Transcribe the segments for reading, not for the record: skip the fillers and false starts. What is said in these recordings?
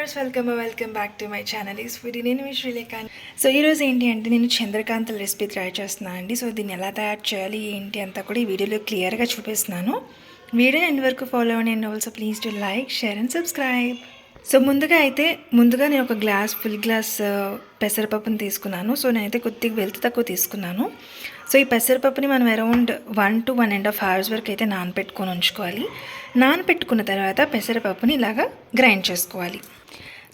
Viewers welcome back to my channel is food నేను మీ Srilekha. So ఈరోజు ఏంటి అంటే నేను చంద్రకాంతల రెసిపీ ట్రై చేస్తున్నాను అండి. సో దీన్ని ఎలా తయారు చేయాలి ఏంటి అంతా కూడా ఈ వీడియోలో క్లియర్గా చూపిస్తున్నాను. వీడియో ఎండ్ వరకు ఫాలో అవ్వండి and also please to like share and subscribe. So ముందుగా నేను ఒక ఫుల్ గ్లాస్ పెసరపప్పుని తీసుకున్నాను. సో నేనైతే కొద్దిగా వెల్త్ తక్కువ తీసుకున్నాను. సో ఈ పెసరపప్పుని మనం అరౌండ్ 1 to 1.5 hours వరకు అయితే నానపెట్టుకొని ఉంచుకోవాలి. నానపెట్టుకున్న తర్వాత పెసరపప్పుని ఇలాగా గ్రైండ్ చేసుకోవాలి.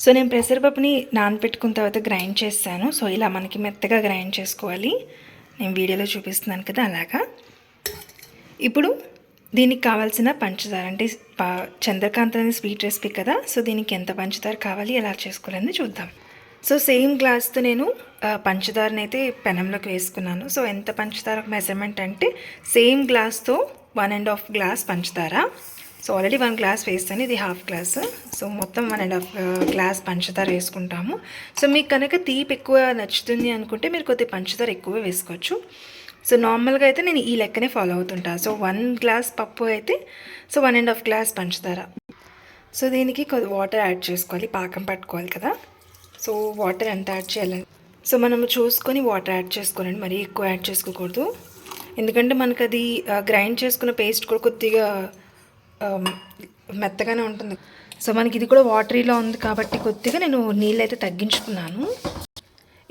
సో నేను పెసరపప్పుని నానపెట్టుకున్న తర్వాత గ్రైండ్ చేస్తాను. సో ఇలా మనకి మెత్తగా గ్రైండ్ చేసుకోవాలి. నేను వీడియోలో చూపిస్తున్నాను కదా అలాగా. ఇప్పుడు దీనికి కావాల్సిన పంచదార అంటే చంద్రకాంత్ అనేది స్వీట్ రెసిపీ కదా. సో దీనికి ఎంత పంచదార కావాలి ఎలా చేసుకోవాలని చూద్దాం. సో సేమ్ గ్లాస్తో నేను పంచదారని అయితే పెనంలోకి వేసుకున్నాను. సో ఎంత పంచదార మెజర్మెంట్ అంటే సేమ్ గ్లాస్తో 1.5 గ్లాస్ పంచదార. సో ఆల్రెడీ 1 గ్లాస్ వేస్తాను, ఇది హాఫ్ గ్లాస్. సో మొత్తం 1.5 గ్లాస్ పంచదార వేసుకుంటాము. సో మీకు కనుక తీపి ఎక్కువ నచ్చుతుంది అనుకుంటే మీరు కొద్దిగా పంచదార ఎక్కువ వేసుకోవచ్చు. సో నార్మల్గా అయితే నేను ఈ లెక్కనే ఫాలో అవుతుంటాను. సో 1 గ్లాస్ పప్పు అయితే సో 1.5 గ్లాస్ పంచదార. సో దీనికి కొద్ది వాటర్ యాడ్ చేసుకోవాలి, పాకం పట్టుకోవాలి కదా. సో వాటర్ ఎంత యాడ్ చేయాలని సో మనము చూసుకొని వాటర్ యాడ్ చేసుకోవాలండి, మరీ ఎక్కువ యాడ్ చేసుకోకూడదు. ఎందుకంటే మనకు అది గ్రైండ్ చేసుకున్న పేస్ట్ కూడా కొద్దిగా మెత్తగానే ఉంటుంది. సో మనకి ఇది కూడా వాటరీలో ఉంది కాబట్టి కొద్దిగా నేను నీళ్ళు అయితే తగ్గించుకున్నాను.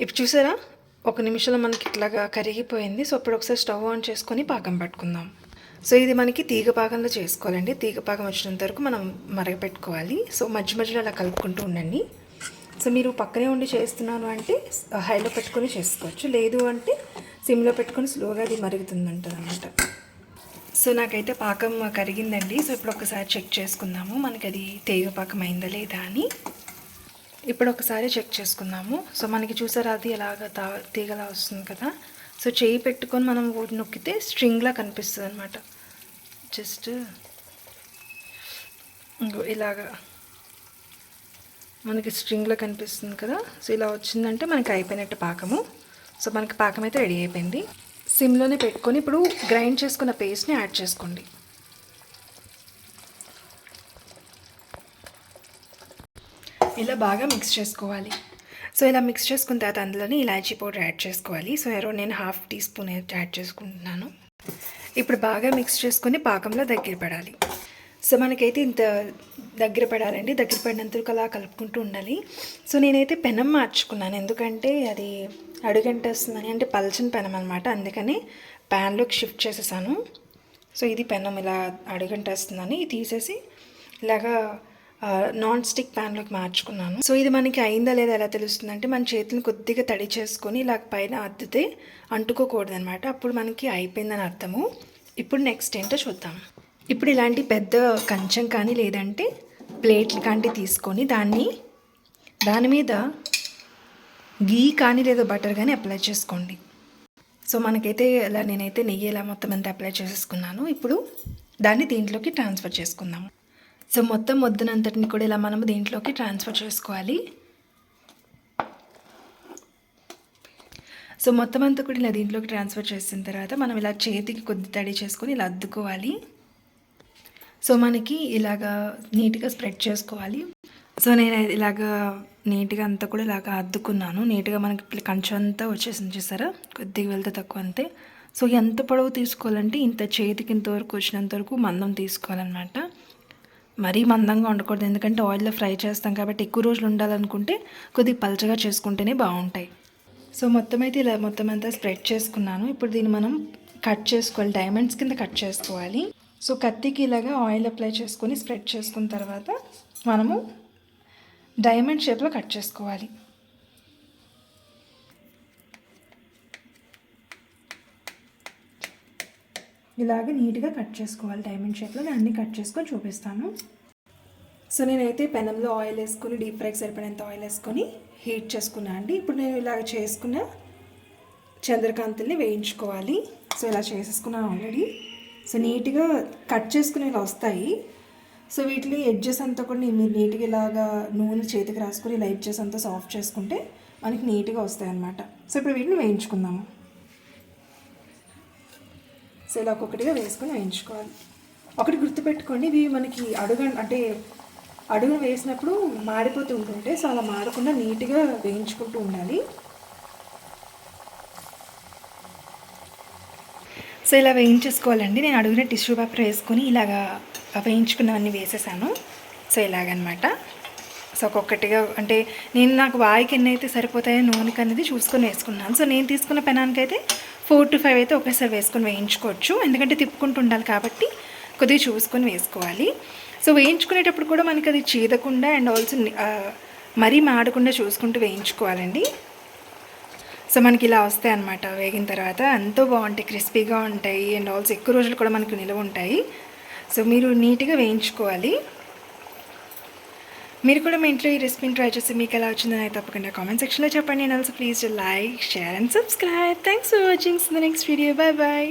ఇప్పుడు చూసారా 1 నిమిషంలో మనకి ఇట్లాగా కరిగిపోయింది. సో ఇప్పుడు ఒకసారి స్టవ్ ఆన్ చేసుకొని పాకం పట్టుకుందాం. సో ఇది మనకి తీగ పాకంలో చేసుకోవాలండి. తీగ పాకం వచ్చినంత వరకు మనం మరగపెట్టుకోవాలి. సో మధ్యలో అలా కలుపుకుంటూ ఉండండి. సో మీరు పక్కనే ఉండి చేస్తున్నాను అంటే హైలో పెట్టుకొని చేసుకోవచ్చు, లేదు అంటే సిమ్లో పెట్టుకొని స్లోగా అది మరుగుతుందంటుంది అనమాట. సో నాకైతే పాకం కరిగిందండి. సో ఇప్పుడు ఒకసారి చెక్ చేసుకుందాము మనకి అది తీగ పాకం అయిందా లేదా అని. ఇప్పుడు ఒకసారి చెక్ చేసుకుందాము. సో మనకి చూసారా అది ఎలాగ తీగలా వస్తుంది కదా. సో చేయి పెట్టుకొని మనం నొక్కితే స్ట్రింగ్లా కనిపిస్తుంది అనమాట. జస్ట్ ఇలాగా మనకి స్ట్రింగ్లో కనిపిస్తుంది కదా. సో ఇలా వచ్చిందంటే మనకి అయిపోయినట్టు పాకము. సో మనకి పాకం అయితే రెడీ అయిపోయింది. సిమ్లోనే పెట్టుకొని ఇప్పుడు గ్రైండ్ చేసుకున్న పేస్ట్ని యాడ్ చేసుకోండి. ఇలా బాగా మిక్స్ చేసుకోవాలి. సో ఇలా మిక్స్ చేసుకున్న తర్వాత అందులోనే ఇలాచీ పౌడర్ యాడ్ చేసుకోవాలి. సో అరౌండ్ నేను 1/2 teaspoon యాడ్ చేసుకుంటున్నాను. ఇప్పుడు బాగా మిక్స్ చేసుకొని పాకంలో దగ్గర పడాలి. సో మనకైతే ఇంత దగ్గర పడాలండి, దగ్గర పడినంతకు అలా కలుపుకుంటూ ఉండాలి. సో నేనైతే పెనం మార్చుకున్నాను, ఎందుకంటే అది అడుగంటేస్తుందని, అంటే పల్చని పెనం అనమాట. అందుకని ప్యాన్లోకి షిఫ్ట్ చేసేసాను. సో ఇది పెనం ఇలా అడుగంటేస్తుందని తీసేసి ఇలాగా నాన్ స్టిక్ ప్యాన్లోకి మార్చుకున్నాను. సో ఇది మనకి అయిందా లేదా ఎలా తెలుస్తుందంటే మన చేతులను కొద్దిగా తడి చేసుకొని ఇలా పైన అద్దితే అంటుకోకూడదు అనమాట. అప్పుడు మనకి అయిపోయిందని అర్థము. ఇప్పుడు నెక్స్ట్ ఏంటో చూద్దాం. ఇప్పుడు ఇలాంటి పెద్ద కంచం కానీ లేదంటే ప్లేట్లు కానీ తీసుకొని దాని మీద గీ కానీ లేదా బటర్ కానీ అప్లై చేసుకోండి. సో మనకైతే ఇలా నేనైతే నెయ్యి ఇలా మొత్తం అంతా అప్లై చేసేసుకున్నాను. ఇప్పుడు దాన్ని దీంట్లోకి ట్రాన్స్ఫర్ చేసుకుందాము. సో మొత్తం మొద్దనంతటిని కూడా ఇలా మనము దీంట్లోకి ట్రాన్స్ఫర్ చేసుకోవాలి. సో మొత్తం అంతా కూడా ఇలా దీంట్లోకి ట్రాన్స్ఫర్ చేసిన తర్వాత మనం ఇలా చేతికి కొద్ది తడి చేసుకొని ఇలా అద్దుకోవాలి. సో మనకి ఇలాగా నీట్గా స్ప్రెడ్ చేసుకోవాలి. సో నేను ఇలాగా నీట్గా అంతా కూడా ఇలాగా అద్దుకున్నాను. నీట్గా మనకి కంచం అంతా వచ్చేసింది చూసారా, కొద్దిగా వెళ్తే తక్కువ అంతే. సో ఎంత పొడవు తీసుకోవాలంటే ఇంత చేతికి ఇంతవరకు వచ్చినంత వరకు మందం తీసుకోవాలన్నమాట. మరీ మందంగా ఉండకూడదు, ఎందుకంటే ఆయిల్లో ఫ్రై చేస్తాం కాబట్టి ఎక్కువ రోజులు ఉండాలనుకుంటే కొద్దిగా పలచగా చేసుకుంటేనే బాగుంటాయి. సో మొత్తం అయితే ఇలా మొత్తం అంతా స్ప్రెడ్ చేసుకున్నాను. ఇప్పుడు దీన్ని మనం కట్ చేసుకోవాలి, డైమండ్స్ కింద కట్ చేసుకోవాలి. సో కత్తికి ఇలాగా ఆయిల్ అప్లై చేసుకొని స్ప్రెడ్ చేసుకున్న తర్వాత మనము డైమండ్ షేప్లో కట్ చేసుకోవాలి. ఇలాగ నీట్గా కట్ చేసుకోవాలి డైమండ్ షేప్లో. నేను అన్నీ కట్ చేసుకొని చూపిస్తాను. సో నేనైతే పెనంలో ఆయిల్ వేసుకొని డీప్ ఫ్రైకి సరిపడేంత ఆయిల్ వేసుకొని హీట్ చేసుకున్నాను అండి. ఇప్పుడు నేను ఇలాగ చేసుకున్న చంద్రకాంతుల్ని వేయించుకోవాలి. సో ఇలా చేసేసుకున్నాను ఆల్రెడీ. సో నీట్గా కట్ చేసుకుని ఇలా వస్తాయి. సో వీటిని ఎడ్జెస్ అంతా కూడా మీరు నీట్గా ఇలాగా నూనె చేతికి రాసుకొని ఇలా ఎడ్జెస్ అంతా సాఫ్ట్ చేసుకుంటే మనకి నీట్గా వస్తాయి అన్నమాట. సో ఇప్పుడు వీటిని వేయించుకుందాము. సో ఇలా ఒక్కొక్కటిగా వేసుకొని వేయించుకోవాలి. ఒకటి గుర్తుపెట్టుకోండి, ఇవి మనకి అంటే అడుగు వేసినప్పుడు మాడిపోతూ ఉంటుంటే, సో అలా మాడకుండా నీట్గా వేయించుకుంటూ ఉండాలి. సో ఇలా వేయించేసుకోవాలండి. నేను అడుగున టిష్యూ పేపర్ వేసుకొని ఇలాగా వేయించుకున్నవన్నీ వేసేసాను. సో ఇలాగనమాట. సో ఒక్కొక్కటిగా అంటే నాకు వాయికి ఎన్ని అయితే సరిపోతాయో నూనెకి అనేది చూసుకొని వేసుకున్నాను. సో నేను తీసుకున్న పెనానికైతే 4 to 5 అయితే ఒకేసారి వేసుకొని వేయించుకోవచ్చు. ఎందుకంటే తిప్పుకుంటూ ఉండాలి కాబట్టి కొద్దిగా చూసుకొని వేసుకోవాలి. సో వేయించుకునేటప్పుడు కూడా మనకి అది చీదకుండా అండ్ ఆల్సో మరీ మాడకుండా చూసుకుంటూ వేయించుకోవాలండి. సో మనకి ఇలా వస్తాయి అన్నమాట. వేగిన తర్వాత ఎంతో బాగుంటాయి, క్రిస్పీగా ఉంటాయి అండ్ ఆల్సో ఎక్కువ రోజులు కూడా మనకు నిల్వ ఉంటాయి. సో మీరు నీట్గా వేయించుకోవాలి. మీరు కూడా మీ ఇంట్లో ఈ రెసిపీని ట్రై చేసి మీకు ఎలా వచ్చిందని అయితే తప్పకుండా కామెంట్ సెక్షన్లో చెప్పండి. And also please like, share and subscribe. Thanks for watching. The next video. Bye bye.